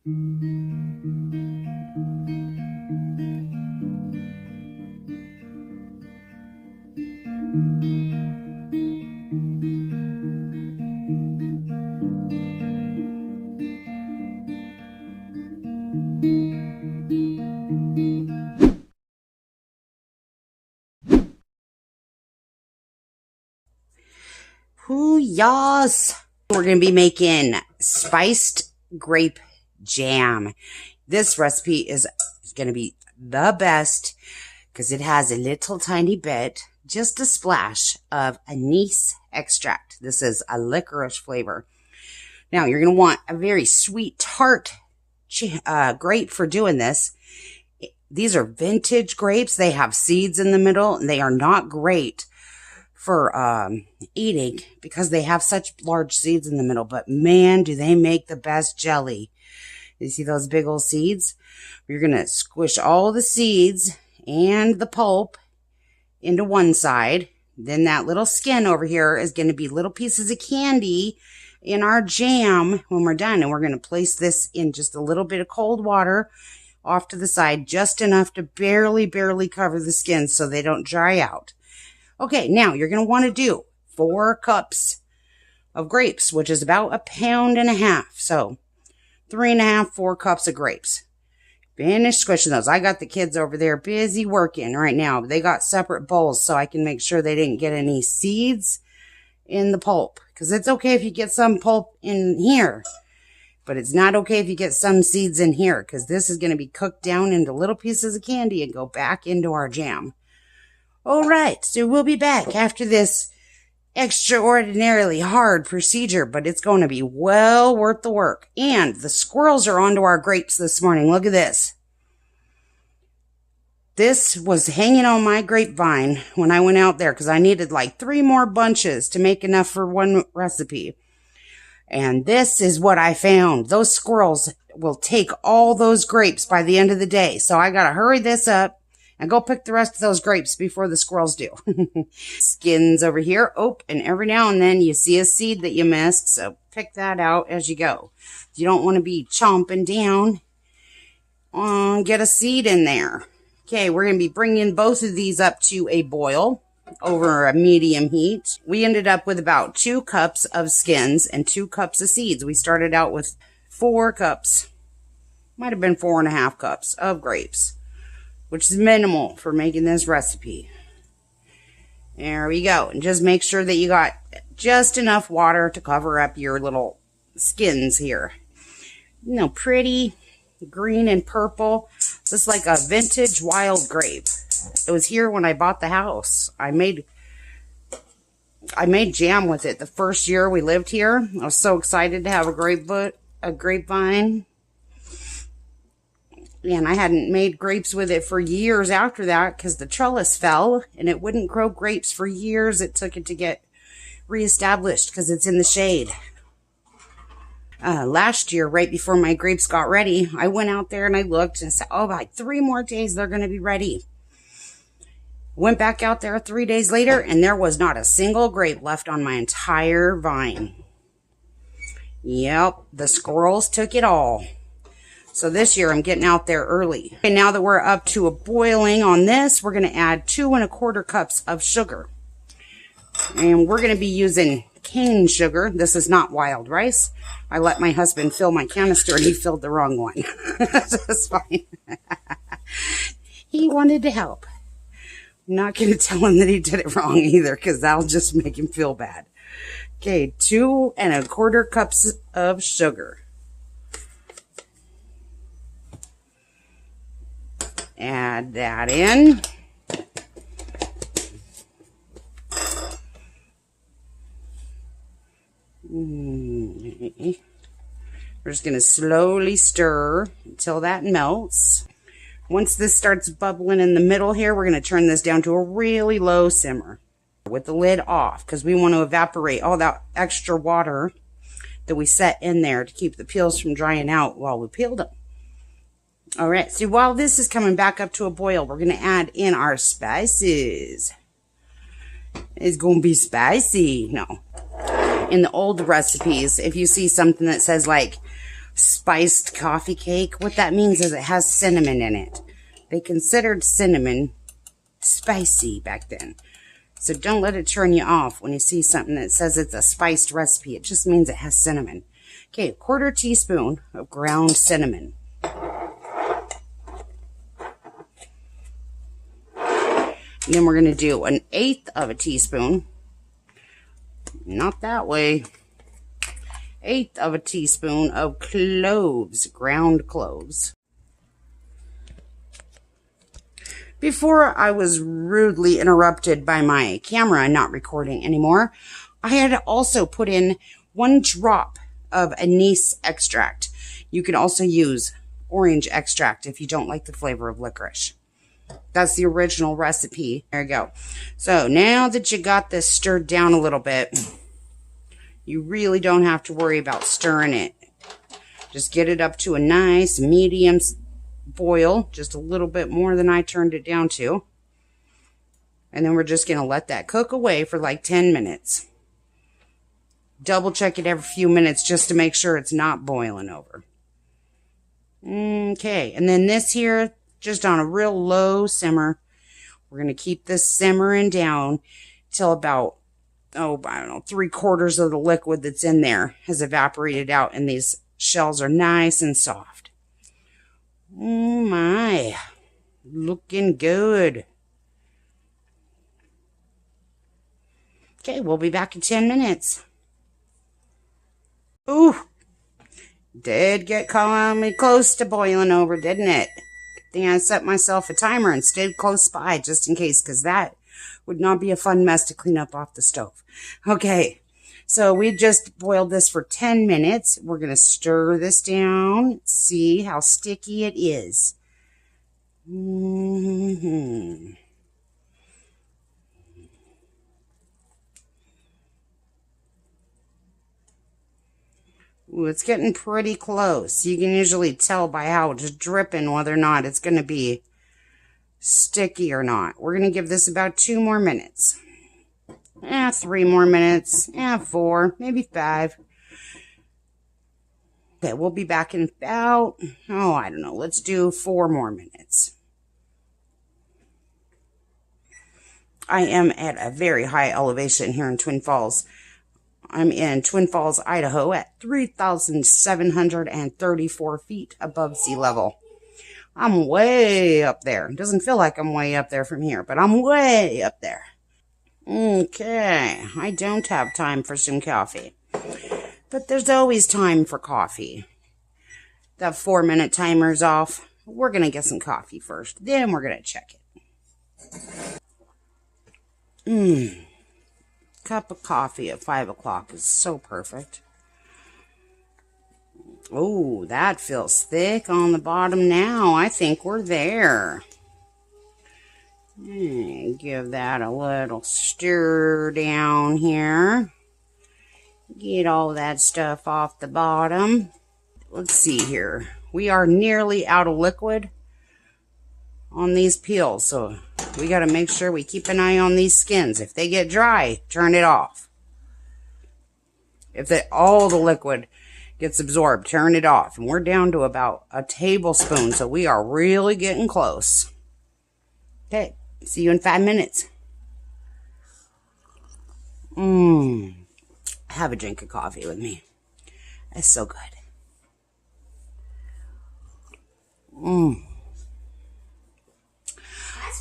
Ooh, yes. We're going to be making spiced grape jam. This recipe is going to be the best because it has a little tiny bit, just a splash of anise extract. This is a licorice flavor. Now, you're going to want a very sweet tart grape for doing this. These are vintage grapes. They have seeds in the middle, and they are not great for eating because they have such large seeds in the middle. But man, do they make the best jelly. You see those big old seeds? You're going to squish all the seeds and the pulp into one side. Then that little skin over here is going to be little pieces of candy in our jam when we're done. And we're going to place this in just a little bit of cold water off to the side, just enough to barely cover the skin so they don't dry out. Okay, now you're going to want to do 4 cups of grapes, which is about 1.5 pounds. So 3.5, 4 cups of grapes. Finish squishing those. I got the kids over there busy working right now. They got separate bowls so I can make sure they didn't get any seeds in the pulp. Because it's okay if you get some pulp in here, but it's not okay if you get some seeds in here, because this is going to be cooked down into little pieces of candy and go back into our jam. All right, so we'll be back after this extraordinarily hard procedure, but it's going to be well worth the work. And the squirrels are onto our grapes this morning. Look at this. This was hanging on my grapevine when I went out there because I needed like 3 more bunches to make enough for one recipe. And this is what I found. Those squirrels will take all those grapes by the end of the day. So I got to hurry this up and go pick the rest of those grapes before the squirrels do. Skins over here. Oh, and every now and then you see a seed that you missed. So pick that out as you go. You don't want to be chomping down. Get a seed in there. Okay, we're going to be bringing both of these up to a boil over a medium heat. We ended up with about 2 cups of skins and 2 cups of seeds. We started out with 4 cups. Might have been 4.5 cups of grapes, which is minimal for making this recipe. There we go. And just make sure that you got just enough water to cover up your little skins here. You know, pretty green and purple. Just like a vintage wild grape. It was here when I bought the house. I made jam with it the first year we lived here. I was so excited to have a grapevine. And I hadn't made grapes with it for years after that because the trellis fell and it wouldn't grow grapes for years. It took it to get reestablished because it's in the shade. Last year, right before my grapes got ready, I went out there and I looked and said, oh, by 3 more days, they're going to be ready. Went back out there 3 days later, and there was not a single grape left on my entire vine. Yep, the squirrels took it all. So this year, I'm getting out there early. And now that we're up to a boiling on this, we're going to add 2.25 cups of sugar. And we're going to be using cane sugar. This is not wild rice. I let my husband fill my canister and he filled the wrong one. That's fine. He wanted to help. I'm not going to tell him that he did it wrong either because that'll just make him feel bad. Okay, 2.25 cups of sugar. Add that in. We're just going to slowly stir until that melts. Once this starts bubbling in the middle here, we're going to turn this down to a really low simmer with the lid off because we want to evaporate all that extra water that we set in there to keep the peels from drying out while we peeled them. All right, so while this is coming back up to a boil, we're going to add in our spices. It's going to be spicy. No. In the old recipes, if you see something that says like spiced coffee cake. What that means is it has cinnamon in it. They considered cinnamon spicy back then. So don't let it turn you off when you see something that says it's a spiced recipe. It just means it has cinnamon. Okay, 1/4 teaspoon of ground cinnamon. And then we're going to do 1/8 of a teaspoon. Not that way. 1/8 of a teaspoon of cloves, ground cloves. Before I was rudely interrupted by my camera not recording anymore, I had also put in 1 drop of Anise Extract. You can also use orange extract if you don't like the flavor of licorice. That's the original recipe. There you go. So now that you got this stirred down a little bit, you really don't have to worry about stirring it. Just get it up to a nice medium boil, just a little bit more than I turned it down to. And then we're just going to let that cook away for like 10 minutes. Double check it every few minutes just to make sure it's not boiling over. Okay, and then this here, just on a real low simmer. We're going to keep this simmering down till about, I don't know, 3/4 of the liquid that's in there has evaporated out and these shells are nice and soft. Oh my, looking good. Okay, we'll be back in 10 minutes. Ooh, did get close to boiling over, didn't it? Good thing I set myself a timer and stayed close by just in case, because that would not be a fun mess to clean up off the stove. Okay, so we just boiled this for 10 minutes. We're going to stir this down, see how sticky it is. Ooh, it's getting pretty close. You can usually tell by how it's dripping whether or not it's going to be sticky or not. We're going to give this about 2 more minutes. 3 more minutes. 4, maybe 5. Okay, we'll be back in about, I don't know. Let's do 4 more minutes. I am at a very high elevation here in Twin Falls. I'm in Twin Falls, Idaho at 3,734 feet above sea level. I'm way up there. It doesn't feel like I'm way up there from here, but I'm way up there. Okay, I don't have time for some coffee, but there's always time for coffee. That 4-minute timer's off. We're going to get some coffee first, then we're going to check it. Cup of coffee at 5 o'clock is so perfect. Oh, that feels thick on the bottom now. I think we're there. Give that a little stir down here. Get all that stuff off the bottom. Let's see here. We are nearly out of liquid on these peels, so we got to make sure we keep an eye on these skins. If they get dry, turn it off. If all the liquid gets absorbed, turn it off. And we're down to about a tablespoon, so we are really getting close. Okay, see you in 5 minutes. Have a drink of coffee with me. It's so good.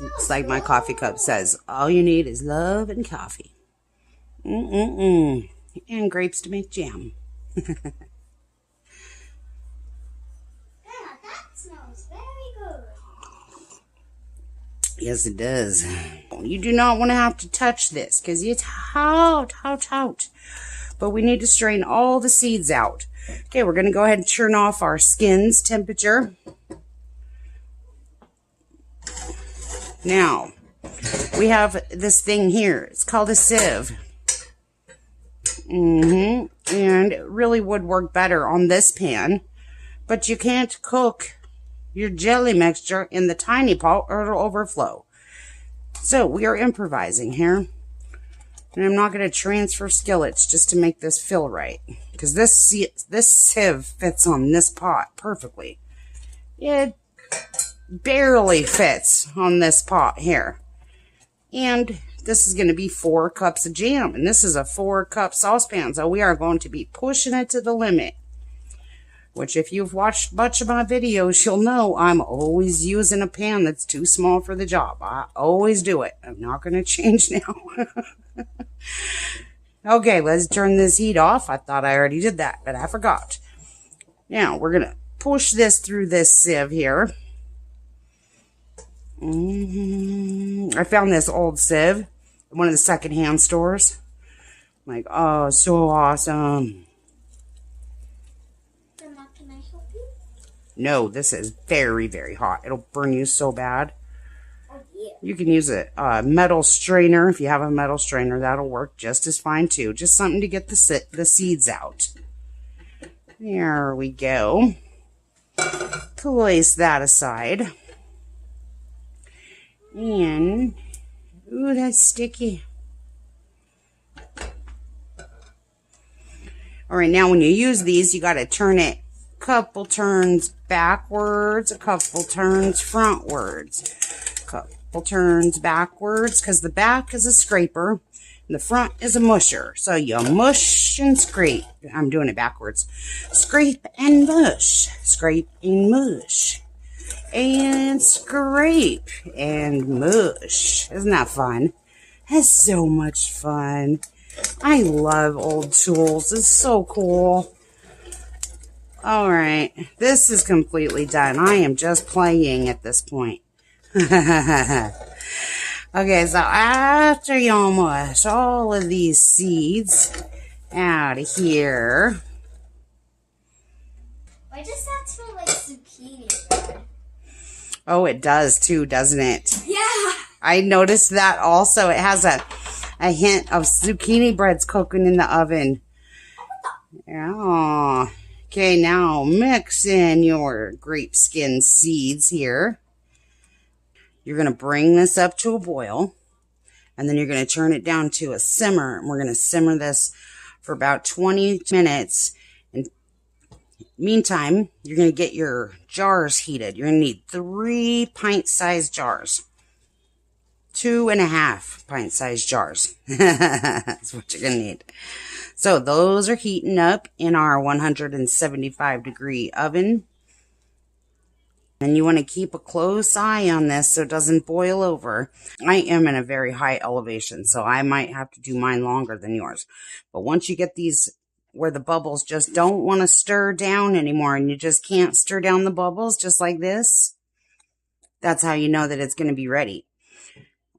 It's like my coffee cup says, all you need is love and coffee. And grapes to make jam. Yeah, that smells very good. Yes, it does. You do not want to have to touch this because it's hot. But we need to strain all the seeds out. Okay, we're going to go ahead and turn off our skin's temperature. Now, we have this thing here. It's called a sieve. And it really would work better on this pan. But you can't cook your jelly mixture in the tiny pot or it'll overflow. So, we are improvising here. And I'm not going to transfer skillets just to make this feel right. Because this sieve fits on this pot perfectly. It barely fits on this pot here. And this is going to be 4 cups of jam. And this is a 4-cup saucepan. So we are going to be pushing it to the limit. Which if you've watched much of my videos, you'll know I'm always using a pan that's too small for the job. I always do it. I'm not going to change now. Okay, let's turn this heat off. I thought I already did that, but I forgot. Now, we're going to push this through this sieve here. I found this old sieve at one of the secondhand stores. I'm like, oh, so awesome. Grandma, can I help you? No, this is very, very hot. It'll burn you so bad. Oh, yeah. You can use a metal strainer. If you have a metal strainer, that'll work just as fine, too. Just something to get the seeds out. There we go. Place that aside. And, ooh, that's sticky. All right, now when you use these, you got to turn it a couple turns backwards, a couple turns frontwards, a couple turns backwards, because the back is a scraper and the front is a musher. So you mush and scrape. I'm doing it backwards. Scrape and mush. Scrape and mush. And scrape and mush. Isn't that fun? That's so much fun. I love old tools. It's so cool. All right. This is completely done. I am just playing at this point. Okay, so after you mush all of these seeds out of here. Why does that smell like zucchini bread? Oh, it does too, doesn't it? Yeah. I noticed that also. It has a hint of zucchini breads cooking in the oven. Yeah. Okay, now mix in your grape skin seeds here. You're going to bring this up to a boil. And then you're going to turn it down to a simmer. And we're going to simmer this for about 20 minutes. And meantime, you're going to get your jars heated. You're going to need 3 pint-sized jars. 2.5 pint-sized jars. That's what you're going to need. So those are heating up in our 175-degree oven. And you want to keep a close eye on this so it doesn't boil over. I am in a very high elevation, so I might have to do mine longer than yours. But once you get these where the bubbles just don't want to stir down anymore, and you just can't stir down the bubbles just like this, that's how you know that it's going to be ready.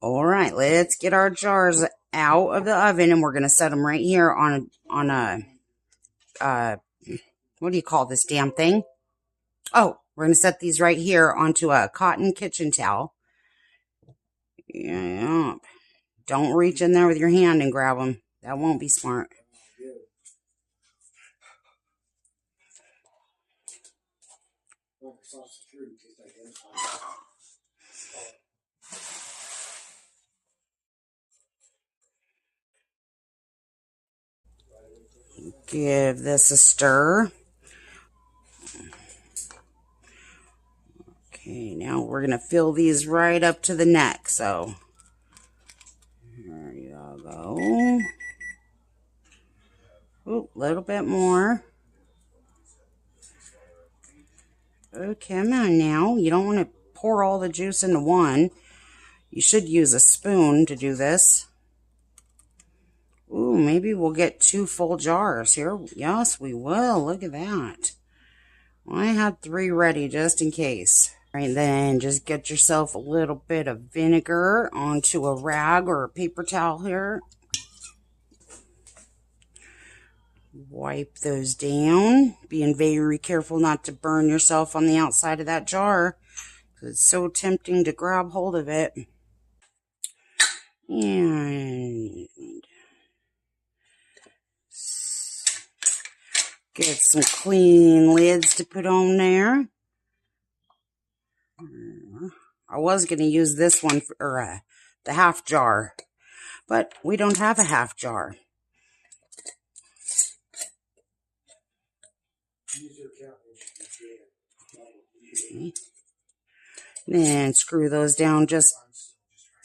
All right, let's get our jars out of the oven, and we're going to set them right here on a what do you call this damn thing? Oh, we're going to set these right here onto a cotton kitchen towel. Yeah. Don't reach in there with your hand and grab them. That won't be smart. Give this a stir. Okay, now we're going to fill these right up to the neck. So, there you go. Oh, a little bit more. Oh, come on now. You don't want to pour all the juice into one. You should use a spoon to do this. Ooh, maybe we'll get 2 full jars here. Yes, we will. Look at that. Well, I had 3 ready just in case. All right, then just get yourself a little bit of vinegar onto a rag or a paper towel here. Wipe those down. Being very careful not to burn yourself on the outside of that jar, because it's so tempting to grab hold of it. And get some clean lids to put on there. I was going to use this one for the half jar, but we don't have a half jar. Okay. Then screw those down just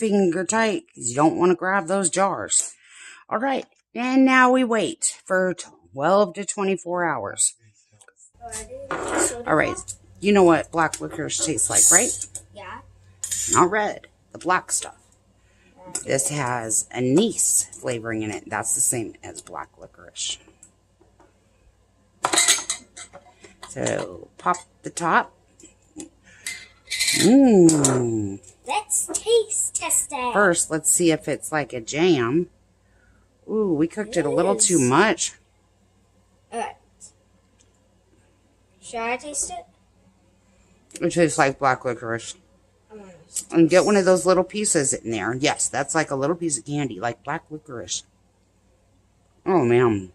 finger tight because you don't want to grab those jars. All right, and now we wait for 12 to 24 hours. All right, you know what black licorice tastes like, right? Yeah. Not red, the black stuff. This has anise flavoring in it. That's the same as black licorice. So pop the top. Mmm. Let's taste test it. First, let's see if it's like a jam. Ooh, we cooked it a little too much. Alright. Should I taste it? It tastes like black licorice. And get one of those little pieces in there. Yes, that's like a little piece of candy, like black licorice. Oh, man.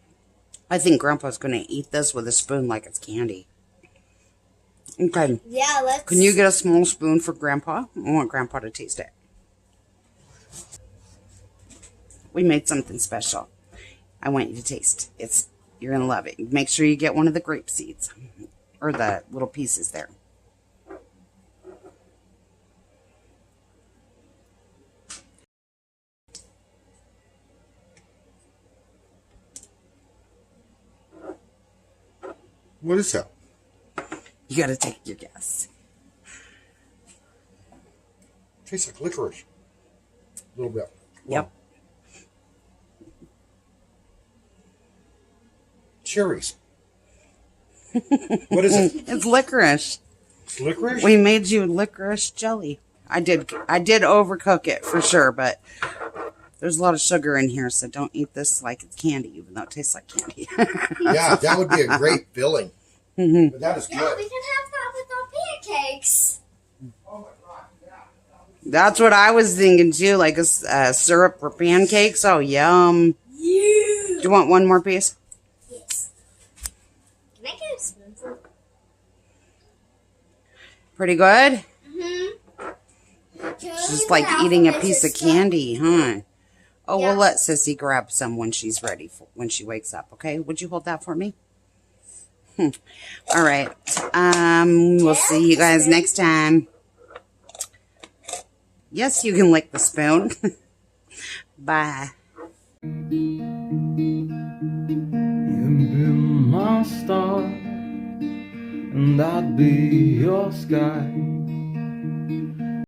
I think Grandpa's going to eat this with a spoon like it's candy. Okay. Yeah, let's... Can you get a small spoon for Grandpa? I want Grandpa to taste it. We made something special. I want you to taste. You're going to love it. Make sure you get one of the grape seeds. Or the little pieces there. What is that? You got to take your guess. Tastes like licorice. A little bit. Yep. Cherries. What is it? It's licorice. It's licorice? We made you licorice jelly. I did overcook it for sure, but there's a lot of sugar in here, so don't eat this like it's candy, even though it tastes like candy. Yeah, that would be a great filling. Mm-hmm. But that is good. Yeah, we can have that with our pancakes. Oh my God, yeah. That's what I was thinking too, like a syrup for pancakes. Oh, yum. Yeah. Do you want one more piece? Yes. Can I get a spoonful? Pretty good? Mm-hmm. It's just like eating a piece of candy, huh? Oh, Yeah. we'll let Sissy grab some when she's ready, when she wakes up, okay? Would you hold that for me? All right. We'll see you guys next time. Yes, you can lick the spoon. Bye. You've been my star, and I'd be your sky.